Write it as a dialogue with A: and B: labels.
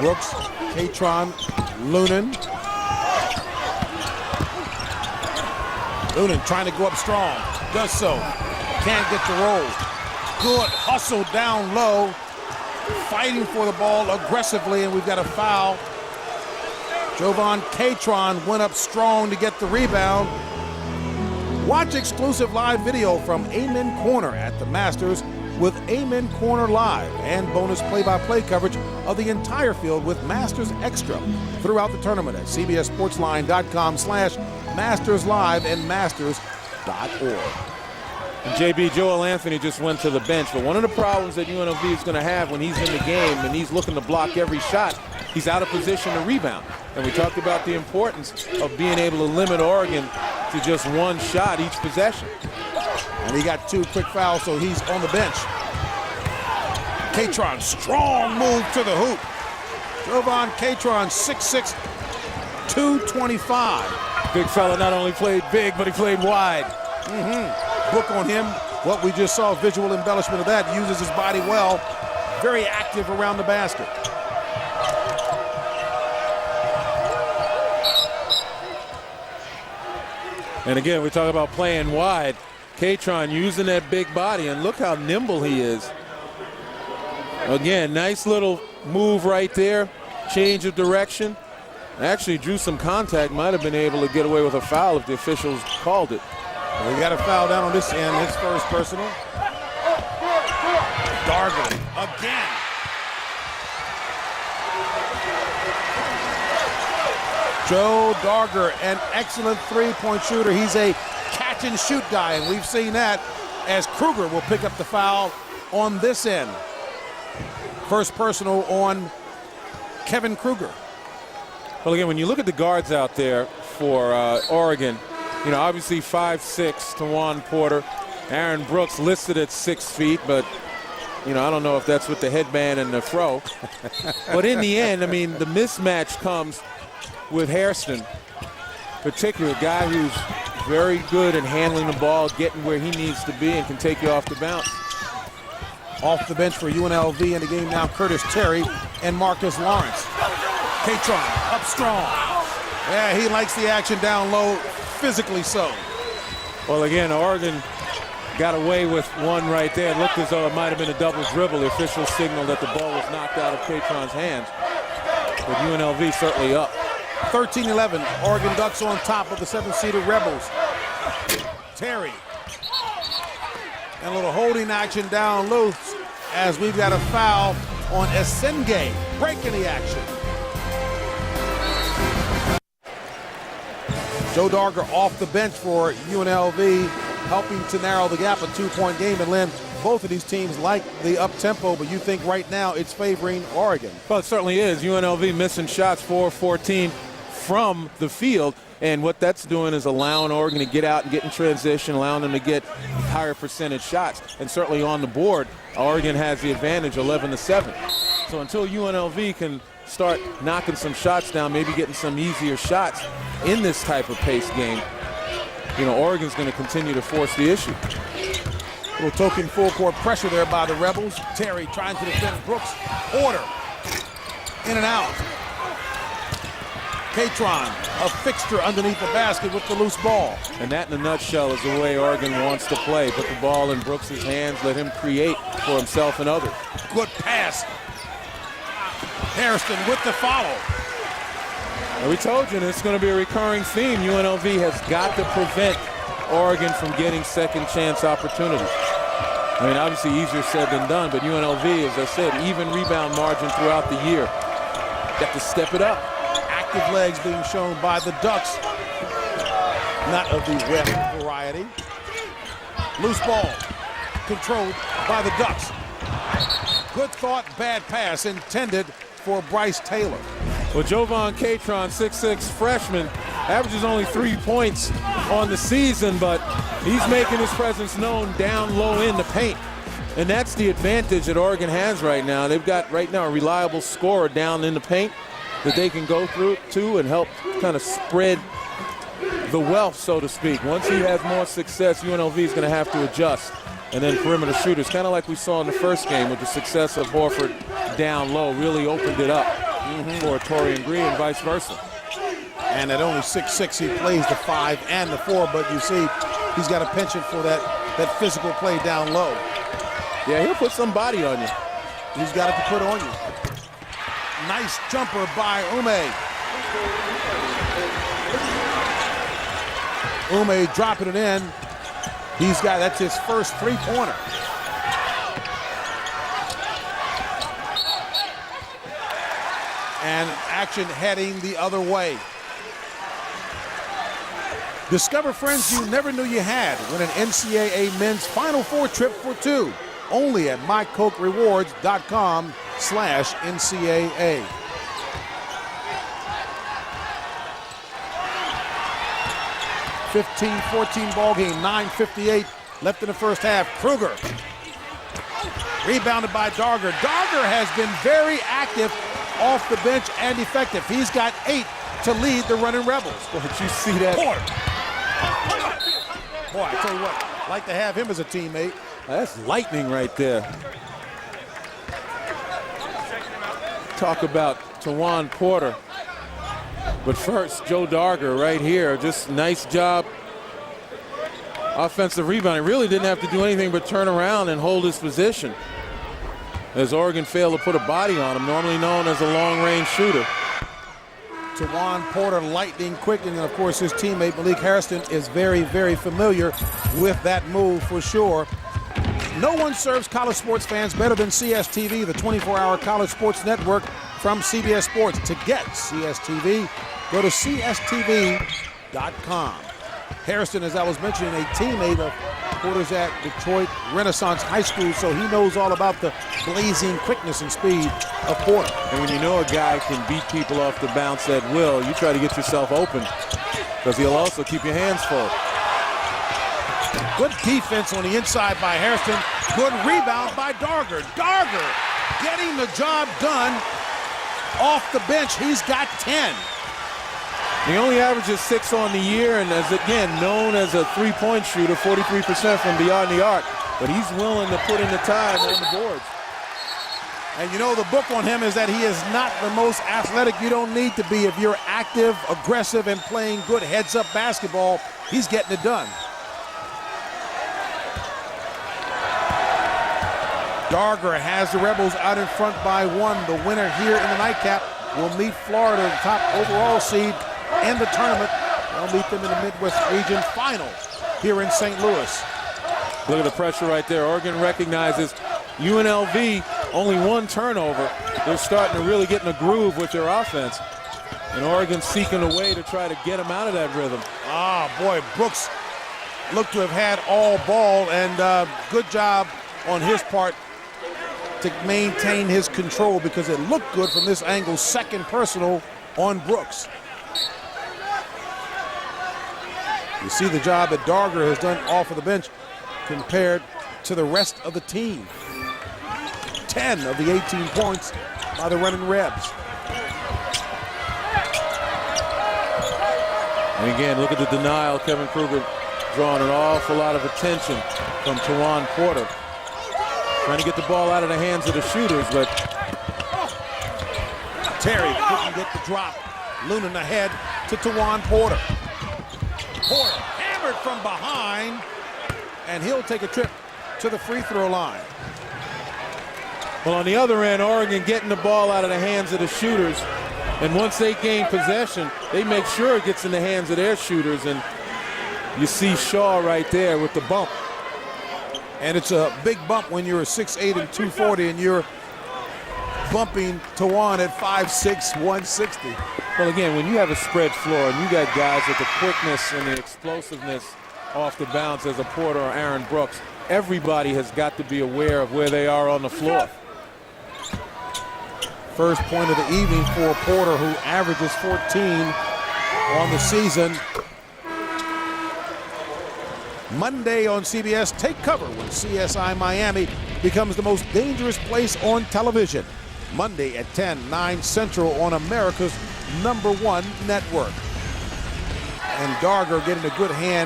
A: Brooks, Tajuan, Lunan. Lunan trying to go up strong. Does so. Can't get the roll. Good hustle down low. Fighting for the ball aggressively, and we've got a foul. Tajuan Porter went up strong to get the rebound. Watch exclusive live video from Amen Corner at the Masters with Amen Corner Live and bonus play-by-play coverage of the entire field with Masters Extra throughout the tournament at cbssportsline.com/masterslive and masters.org.
B: And JB, Joel Anthony just went to the bench, but one of the problems that UNLV is going to have when he's in the game and he's looking to block every shot, he's out of position to rebound. And we talked about the importance of being able to limit Oregon to just one shot each possession.
A: And he got 2 quick fouls, so he's on the bench. Tajuan, strong move to the hoop. Tajuan Porter, 6'6", 225.
B: Big fella not only played big, but he played wide.
A: Book on him. What we just saw, visual embellishment of that, uses his body well. Very active around the basket.
B: And again, we talk about playing wide. Porter using that big body, and look how nimble he is. Again, nice little move right there. Change of direction. Actually drew some contact. Might have been able to get away with a foul if the officials called it.
A: Well, he got a foul down on this end, his first personal. Darger again. Joe Darger, an excellent three-point shooter. He's a catch-and-shoot guy, and we've seen that as Kruger will pick up the foul on this end. First personal on Kevin Kruger.
B: Well, again, when you look at the guards out there for Oregon, you know, obviously 5'6", Tajuan Porter. Aaron Brooks listed at 6 feet, but, you know, I don't know if that's with the headband and the fro. But in the end, I mean, the mismatch comes with Hairston, particularly a guy who's very good at handling the ball, getting where he needs to be, and can take you off the bounce.
A: Off the bench for UNLV in the game now, Curtis Terry and Marcus Lawrence. Porter up strong. Yeah, he likes the action down low, physically so.
B: Well, again, Oregon got away with one right there. It looked as though it might have been a double dribble. The official signaled that the ball was knocked out of Porter's hands. But UNLV certainly up.
A: 13-11, Oregon Ducks on top of the 7-seeded Rebels. Terry. And a little holding action down loose as we've got a foul on Esenge, breaking the action. Joe Darger off the bench for UNLV, helping to narrow the gap, a 2-point game. And Lynn, both of these teams like the up-tempo, but you think right now it's favoring Oregon.
B: Well, it certainly is. UNLV missing shots 4-14 from the field, and what that's doing is allowing Oregon to get out and get in transition, allowing them to get higher percentage shots. And certainly on the board, Oregon has the advantage 11-7. So until UNLV can start knocking some shots down, maybe getting some easier shots in this type of pace game, you know, Oregon's going to continue to force the issue.
A: Little token full court pressure there by the Rebels. Terry trying to defend Brooks. Porter in and out. Porter, a fixture underneath the basket with the loose ball.
B: And that in a nutshell is the way Oregon wants to play. Put the ball in Brooks' hands, let him create for himself and others.
A: Good pass. Hairston with the follow.
B: Well, we told you it's going to be a recurring theme. UNLV has got to prevent Oregon from getting second chance opportunities. I mean, obviously easier said than done, but UNLV, as I said, even rebound margin throughout the year. Got to step it up.
A: Active legs being shown by the Ducks. Not of the ref variety. Loose ball controlled by the Ducks. Good thought, bad pass intended for Bryce Taylor.
B: Well, Tajuan Porter, 6'6" freshman, averages only 3 points on the season, but he's making his presence known down low in the paint. And that's the advantage that Oregon has right now. They've got right now a reliable scorer down in the paint that they can go through to and help kind of spread the wealth, so to speak. Once he has more success, UNLV is going to have to adjust. And then perimeter shooters, kind of like we saw in the first game with the success of Horford down low, really opened it up. for Torian Green and vice versa.
A: And at only 6'6", he plays the 5 and the 4, but you see he's got a penchant for that physical play down low.
B: Yeah, he'll put some body on you.
A: He's got it to put on you. Nice jumper by Ume. Ume dropping it in. That's his first three-pointer. And action heading the other way. Discover friends you never knew you had. Win an NCAA men's Final Four trip for 2. Only at mycokerewards.com/NCAA. 15-14 ball game, 9:58 left in the first half. Kruger rebounded by Darger. Darger has been very active off the bench and effective. He's got 8 to lead the running Rebels.
B: Well, did you see that?
A: Boy, I tell you what, like to have him as a teammate.
B: That's lightning right there. Talk about Tajuan Porter. But first, Joe Darger right here. Just nice job. Offensive rebounding. Really didn't have to do anything but turn around and hold his position, as Oregon failed to put a body on him, normally known as a long-range shooter.
A: Tajuan Porter lightning quick, and of course his teammate Malik Harrison is very, very familiar with that move for sure. No one serves college sports fans better than CSTV, the 24-hour college sports network from CBS Sports. To get CSTV, go to CSTV.com. Harrison, as I was mentioning, a teammate of Porter's at Detroit Renaissance High School, so he knows all about the blazing quickness and speed of Porter.
B: And when you know a guy can beat people off the bounce at will, you try to get yourself open, because he'll also keep your hands full.
A: Good defense on the inside by Harrison. Good rebound by Darger. Darger getting the job done off the bench. He's got 10.
B: He only averages 6 on the year, and is again known as a three-point shooter, 43% from beyond the arc. But he's willing to put in the time on the boards.
A: And you know, the book on him is that he is not the most athletic. You don't need to be if you're active, aggressive, and playing good heads-up basketball. He's getting it done. Darger has the Rebels out in front by 1. The winner here in the nightcap will meet Florida, the top overall seed in the tournament. They'll meet them in the Midwest Region Final here in St. Louis.
B: Look at the pressure right there. Oregon recognizes UNLV, only 1 turnover. They're starting to really get in a groove with their offense. And Oregon seeking a way to try to get them out of that rhythm.
A: Ah, boy, Brooks looked to have had all ball, and good job on his part to maintain his control, because it looked good from this angle. Second personal on Brooks. You see the job that Darger has done off of the bench compared to the rest of the team. 10 of the 18 points by the running Rebs.
B: And again, look at the denial. Kevin Kruger drawing an awful lot of attention from Tajuan Porter. Trying to get the ball out of the hands of the shooters, but
A: Terry couldn't get the drop. Lunan ahead to Tajuan Porter. Porter hammered from behind, and he'll take a trip to the free throw line.
B: Well, on the other end, Oregon getting the ball out of the hands of the shooters, and once they gain possession, they make sure it gets in the hands of their shooters, and you see Shaw right there with the bump.
A: And it's a big bump when you're 6'8" and 240, and you're bumping Tajuan at 5'6", 160.
B: Well, again, when you have a spread floor and you got guys with the quickness and the explosiveness off the bounce as a Porter or Aaron Brooks, everybody has got to be aware of where they are on the floor.
A: First point of the evening for Porter, who averages 14 on the season. Monday on CBS, take cover when CSI Miami becomes the most dangerous place on television. Monday at 10, 9 Central on America's #1 network. And Darger getting a good hand